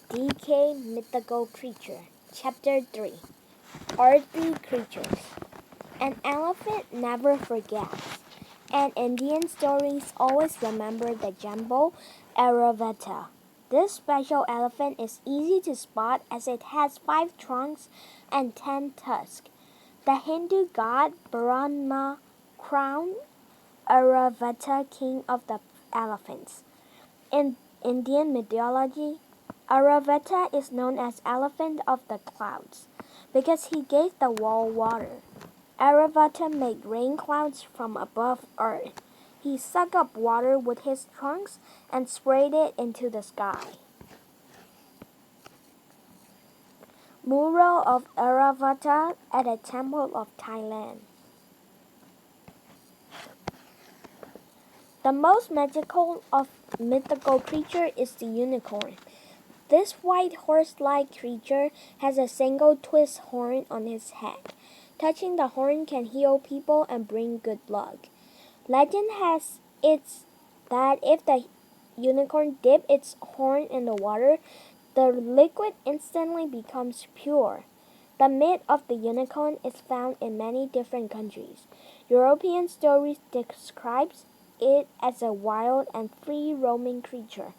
DK Mythical Creature. Chapter 3. Earthly Creatures. An elephant never forgets, and Indian stories always remember the jumbo Airavata. This special elephant is easy to spot as it has 5 trunks and 10 tusks. The Hindu god Brahma crowned Airavata king of the elephants. In Indian mythology, Airavata is known as Elephant of the Clouds because he gave the world water. Airavata made rain clouds from above earth. He sucked up water with his trunks and sprayed it into the sky. Mural of Airavata at a temple of Thailand. The most magical of mythical creature is the unicorn. This white horse-like creature has a single twist horn on his head. Touching the horn can heal people and bring good luck. Legend has it that if the unicorn dips its horn in the water, the liquid instantly becomes pure. The myth of the unicorn is found in many different countries. European stories describe it as a wild and free-roaming creature.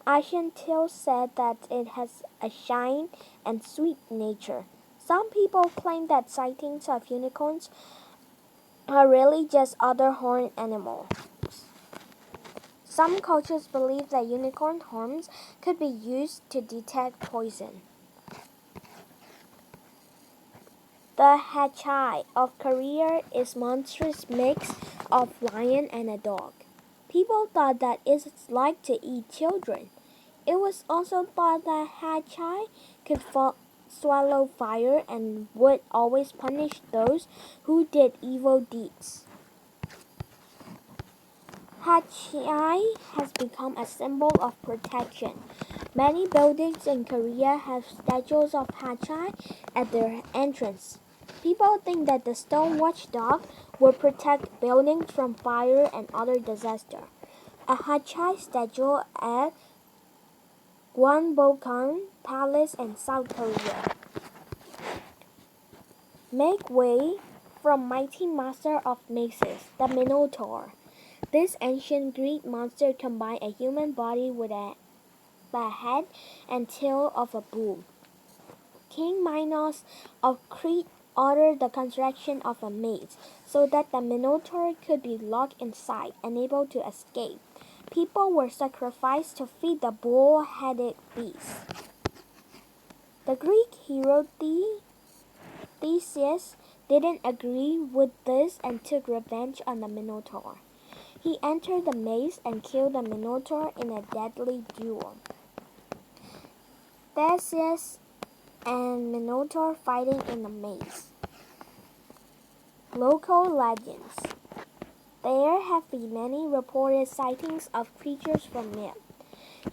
Asian tales said that it has a shy and sweet nature. Some people claim that sightings of unicorns are really just other horned animals. Some cultures believe that unicorn horns could be used to detect poison. The Hachai of Korea is a monstrous mix of lion and a dog. People thought that it's like to eat children. It was also thought that Hachai could swallow fire and would always punish those who did evil deeds. Hachai has become a symbol of protection. Many buildings in Korea have statues of Hachai at their entrance. People think that the stone watchdog will protect buildings from fire and other disasters. A Hachai statue at Gwangbokgung Palace in South Korea. Make way from mighty master of mazes, the Minotaur. This ancient Greek monster combined a human body with the head and tail of a bull. King Minos of Crete ordered the construction of a maze so that the Minotaur could be locked inside, unable to escape. People were sacrificed to feed the bull-headed beast. The Greek hero Theseus didn't agree with this and took revenge on the Minotaur. He entered the maze and killed the Minotaur in a deadly duel. Theseus and Minotaur fighting in the maze. Local legends. There have been many reported sightings of creatures from myth.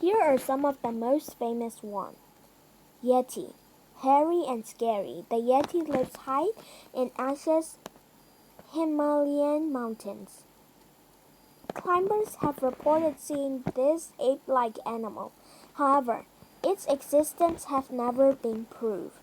Here are some of the most famous ones. Yeti. Hairy and scary, the Yeti lives high in Asia's Himalayan mountains. Climbers have reported seeing this ape-like animal. However, its existence has never been proved.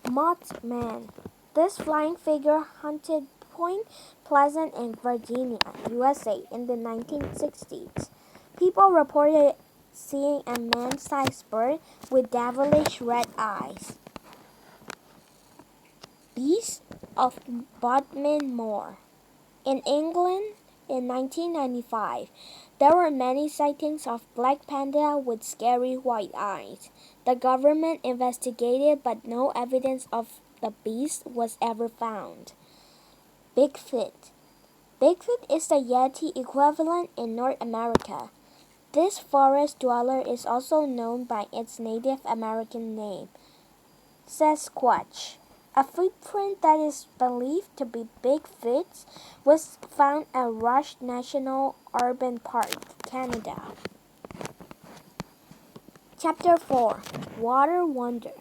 Mothman. This flying figure haunted Point Pleasant in Virginia, USA in the 1960s. People reported seeing a man-sized bird with devilish red eyes. Beast of Bodmin Moor. In England, in 1995, there were many sightings of black panda with scary white eyes. The government investigated, but no evidence of the beast was ever found. Bigfoot. Bigfoot is the Yeti equivalent in North America. This forest dweller is also known by its Native American name, Sasquatch. A footprint that is believed to be Bigfoot's was found at Rush National Urban Park, Canada. Chapter 4. Water Wonder.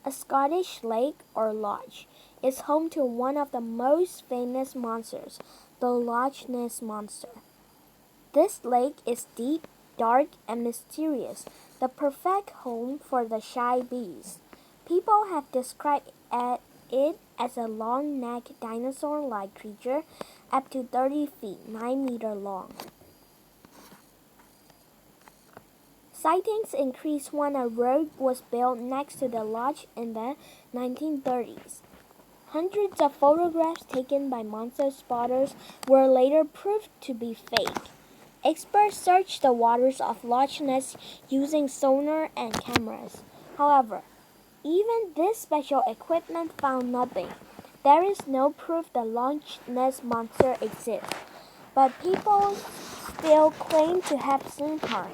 A Scottish lake or loch is home to one of the most famous monsters, the Loch Ness Monster. This lake is deep dark and mysterious, the perfect home for the shy bees. People have described it as a long-necked dinosaur-like creature up to 30 feet, 9 meters long. Sightings increased when a road was built next to the lodge in the 1930s. Hundreds of photographs taken by monster spotters were later proved to be fake. Experts searched the waters of Loch Ness using sonar and cameras. However, even this special equipment found nothing. There is no proof the Loch Ness monster exists, but people still claim to have seen her.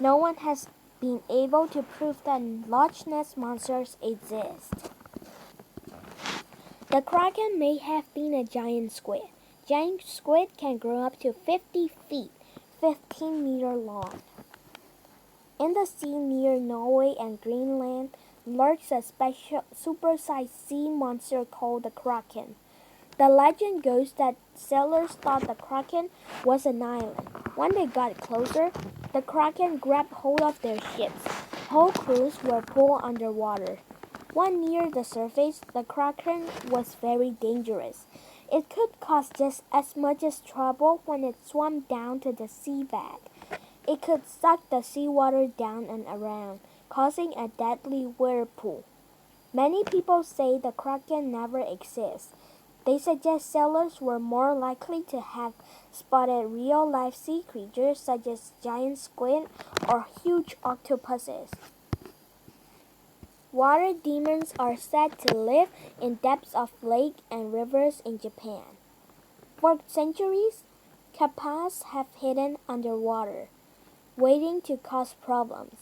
No one has been able to prove that Loch Ness monsters exist. The kraken may have been a giant squid. Giant squid can grow up to 50 feet, 15 meters long. In the sea near Norway and Greenland lurks a special supersized sea monster called the kraken. The legend goes that sailors thought the kraken was an island. When they got closer, the kraken grabbed hold of their ships. Whole crews were pulled underwater. When near the surface, the kraken was very dangerous. It could cause just as much as trouble when it swam down to the seabed. It could suck the seawater down and around, causing a deadly whirlpool. Many people say the kraken never exists. They suggest sailors were more likely to have spotted real-life sea creatures such as giant squid or huge octopuses. Water demons are said to live in depths of lakes and rivers in Japan. For centuries, kappas have hidden underwater, waiting to cause problems.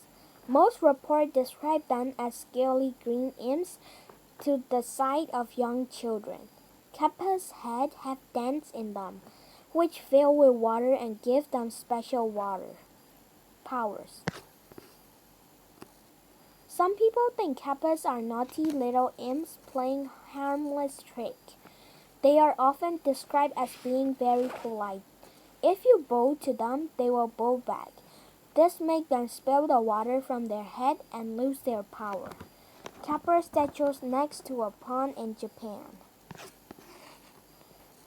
Most reports describe them as scaly green imps to the sight of young children. Kappas' heads have dents in them, which fill with water and give them special water powers. Some people think kappas are naughty little imps playing harmless tricks. They are often described as being very polite. If you bow to them, they will bow back. This makes them spill the water from their head and lose their power. Kappa statues next to a pond in Japan.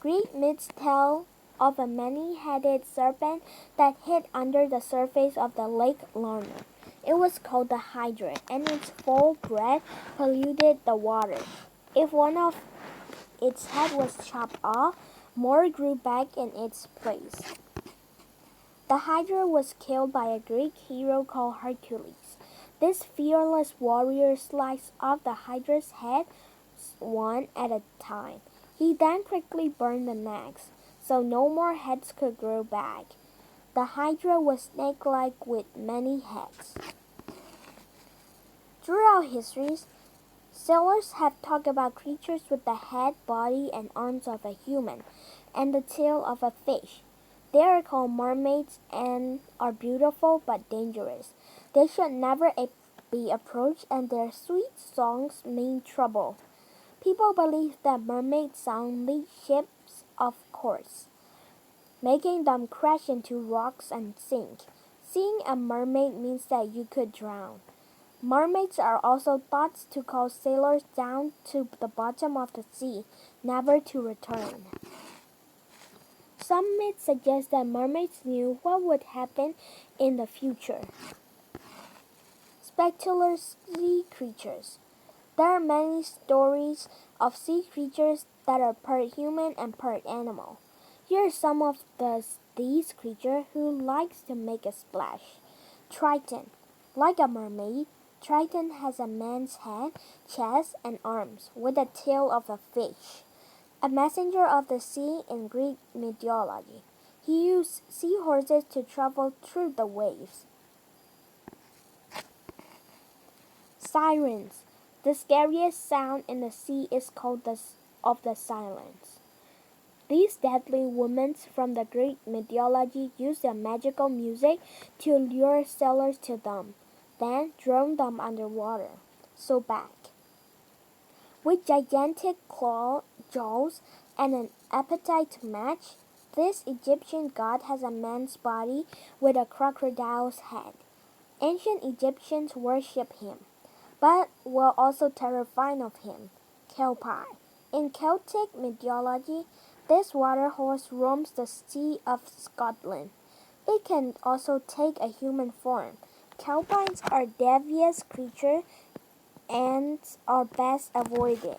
Greek myths tell of a many-headed serpent that hid under the surface of the Lake Lerna. It was called the Hydra, and its foul breath polluted the water. If one of its head was chopped off, more grew back in its place. The Hydra was killed by a Greek hero called Hercules. This fearless warrior sliced off the Hydra's head one at a time. He then quickly burned the necks, so no more heads could grow back. The Hydra was snake-like with many heads. Throughout history, sailors have talked about creatures with the head, body, and arms of a human, and the tail of a fish. They are called mermaids and are beautiful but dangerous. They should never be approached, and their sweet songs mean trouble. People believe that mermaids sound lead ships off course, making them crash into rocks and sink. Seeing a mermaid means that you could drown. Mermaids are also thought to call sailors down to the bottom of the sea, never to return. Some myths suggest that mermaids knew what would happen in the future. Spectacular sea creatures. There are many stories of sea creatures that are part human and part animal. Here are some of these creatures who likes to make a splash. Triton. Like a mermaid, Triton has a man's head, chest, and arms, with the tail of a fish. A messenger of the sea in Greek mythology. He used seahorses to travel through the waves. Sirens. The scariest sound in the sea is called the silence. These deadly women from the Greek mythology use their magical music to lure sailors to them, then drown them underwater. So back. With gigantic claw jaws and an appetite to match, This Egyptian god has a man's body with a crocodile's head. Ancient Egyptians worship him, but were also terrified of him. Kelpie. In Celtic mythology, this water horse roams the sea of Scotland. It can also take a human form. Kelpies are devious creatures and are best avoided.